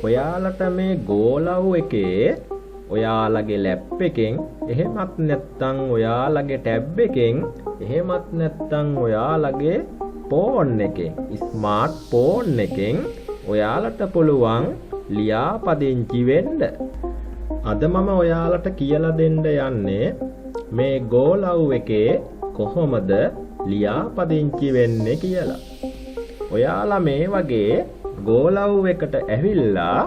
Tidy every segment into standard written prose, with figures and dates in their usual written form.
ඔයාලට මේ ගෝලව් එකේ ඔයාලගේ ලැප් එකෙන් එහෙමත් නැත්නම් ඔයාලගේ ටැබ් එකෙන් එහෙමත් නැත්නම් ඔයාලගේ ෆෝන් එකෙන් ස්මාර්ට් ෆෝන් එකෙන් ඔයාලට පුළුවන් ලියාපදිංචි වෙන්න. අද මම ඔයාලට කියලා දෙන්න යන්නේ මේ ගෝලව් එකේ කොහොමද ලියාපදිංචි වෙන්නේ කියලා. ඔයාලා මේ වගේ ගෝලව් එකට ඇවිල්ලා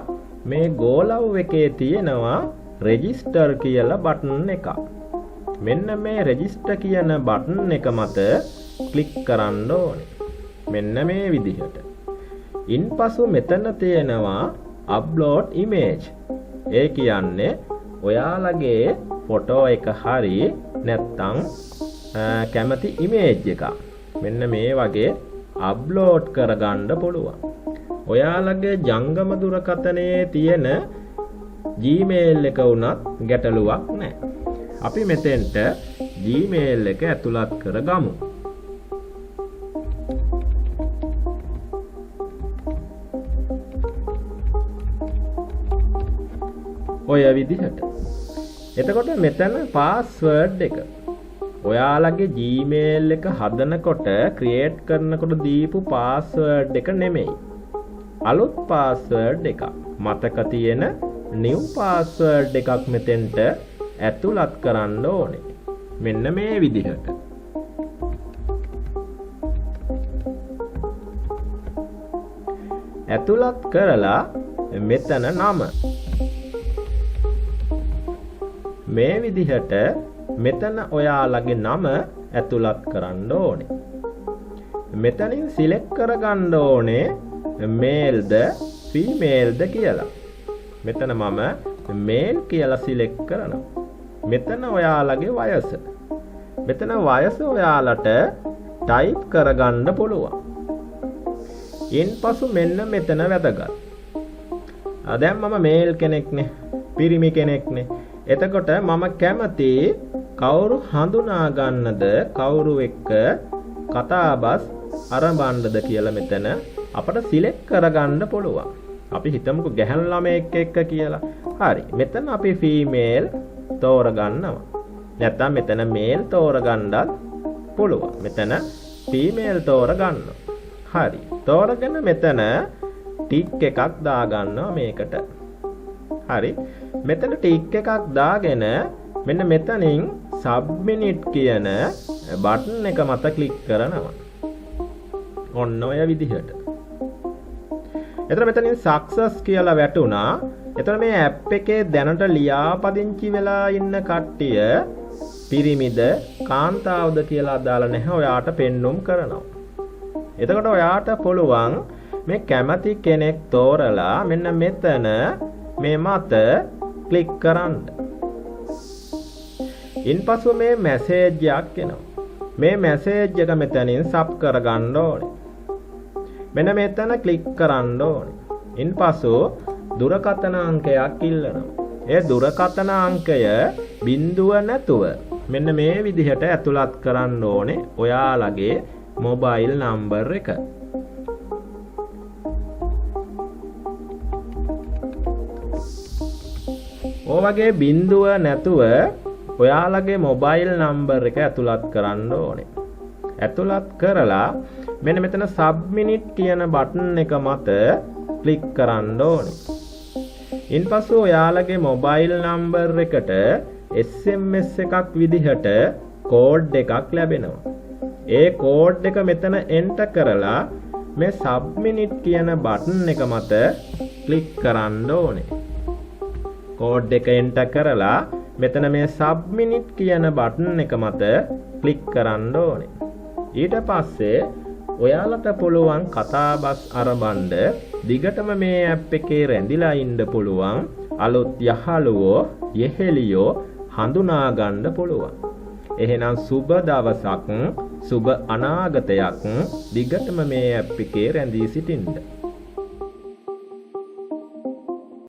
මේ ගෝලව් එකේ තියෙනවා රෙජිස්ටර් කියලා බටන් එකක්. මෙන්න මේ රෙජිස්ටර් කියන බටන් එක මත ක්ලික් කරන්න ඕනේ. මෙන්න මේ විදිහට. ඉන්පසු මෙතන තියෙනවා අප්ලෝඩ් ඉමේජ්. ඒ කියන්නේ ඔයාලගේ ෆොටෝ එක හරි නැත්නම් කැමති ඉමේජ් එකක් මෙන්න මේ වගේ අප්ලෝඩ් කරගන්න පුළුවන්. ඔයාලගේ ජංගම දුරකථනයේ තියෙන Gmail එක උනත් ගැටලුවක් නැහැ. අපි මෙතෙන්ට Gmail එක ඇතුළත් කරගමු. ඔය විදිහට. එතකොට මෙතන පාස්වර්ඩ් එක. ඔයාලගේ Gmail එක හදනකොට ක්‍රියේට් කරනකොට දීපු පාස්වර්ඩ් එක නෙමෙයි. අලුත් පාස්වර්ඩ් එකක්. මතක තියෙන new පාස්වර්ඩ් එකක් මෙතෙන්ට ඇතුළත් කරන්න ඕනේ. මෙන්න මේ විදිහට. ඇතුළත් කරලා මෙතන නම මේ විදිහට මෙතන ඔයාලගේ නම ඇතුළත් කරන්න ඕනේ. මෙතනින් සිලෙක්ට් කරගන්න ඕනේ මේල්ද ෆීමේල්ද කියලා. මෙතන මම මේල් කියලා සිලෙක්ට් කරනවා. මෙතන ඔයාලගේ වයස. මෙතන වයස ඔයාලට ටයිප් කරගන්න පුළුවන්. ඉන්පසු මෙන්න මෙතන වැදගත්. දැන් මම මේල් කෙනෙක්නේ, පිරිමි කෙනෙක්නේ. එතකොට මම කැමති කවුරු හඳුනා ගන්නද, කවුරු එක්ක කතාබස් අරඹන්නද කියලා මෙතන අපට සිලෙක්ට් කරගන්න පුළුවන්. අපි හිතමුකෝ ගැහැණු ළමයෙක් එක්ක කියලා. හරි. මෙතන අපි ෆීමේල් තෝරගන්නවා. නැත්නම් මෙතන මේල් තෝරගන්නත් පුළුවන්. මෙතන ෆීමේල් තෝරගන්නවා. හරි. තෝරගෙන මෙතන ටික් එකක් දාගන්නවා මේකට. හරි. මෙතන ටික් එකක් දාගෙන මෙන්න මෙතනින් සබ්මිනිට් කියන බටන් එක මත ක්ලික් කරනවා. ඔන්න ඔය විදිහට. එතන මෙතනින් සක්සස් කියලා වැටුණා. එතන මේ ඇප් එකේ දැනට ලියාපදිංචි වෙලා ඉන්න කට්ටිය පිරිමිද කාන්තාවද කියලා අදාළ නැහැ. ඔයාට පෙන්눔 කරනවා. එතකොට ඔයාට පුළුවන් මේ කැමති කෙනෙක් තෝරලා මෙන්න මෙතන මේ මත ක්ලික් කරන්න. ඉන්පසු මේ මැසේජ් එකක් එනවා. මේ මැසේජ් එක මෙතනින් සබ් කරගන්න ඕනේ. මෙන්න මෙතන ක්ලික් කරන්න ඕනේ. ඉන්පසු දුරකථන අංකයක් ඉල්ලනවා. ඒ දුරකථන අංකය බිඳුව නැතුව මෙන්න මේ විදිහට ඇතුළත් කරන්න ඕනේ ඔයාලගේ මොබයිල් නම්බර් එක. ඔය වගේ බිඳුව නැතුව ඔයාලගේ මොබයිල් නම්බර් එක ඇතුළත් කරන්න ඕනේ. ඇතුළත් කරලා මෙන්න මෙතන සබ්මිනිට් කියන බටන් එක මත ක්ලික් කරන්න ඕනේ. ඉන්පසු ඔයාලගේ මොබයිල් නම්බර් එකට SMS එකක් විදිහට කෝඩ් එකක් ලැබෙනවා. ඒ කෝඩ් එක මෙතන එන්ටර් කරලා මේ සබ්මිනිට් කියන බටන් එක මත ක්ලික් කරන්න ඕනේ. කෝඩ් එක එන්ටර් කරලා මෙතන මේ සබ්මිනිට් කියන බටන් එක මත ක්ලික් කරන්න ඕනේ. ඊට පස්සේ ඔයාලට පුළුවන් කතාබස් අරඹන්න දිගටම මේ ඇප් එකේ රැඳිලා ඉන්න පුළුවන් අලුත් යහළුවෝ යෙහෙලියෝ හඳුනා ගන්න පුළුවන්. එහෙනම් සුබ දවසක්, සුබ අනාගතයක් දිගටම මේ ඇප් එකේ රැඳී සිටින්න.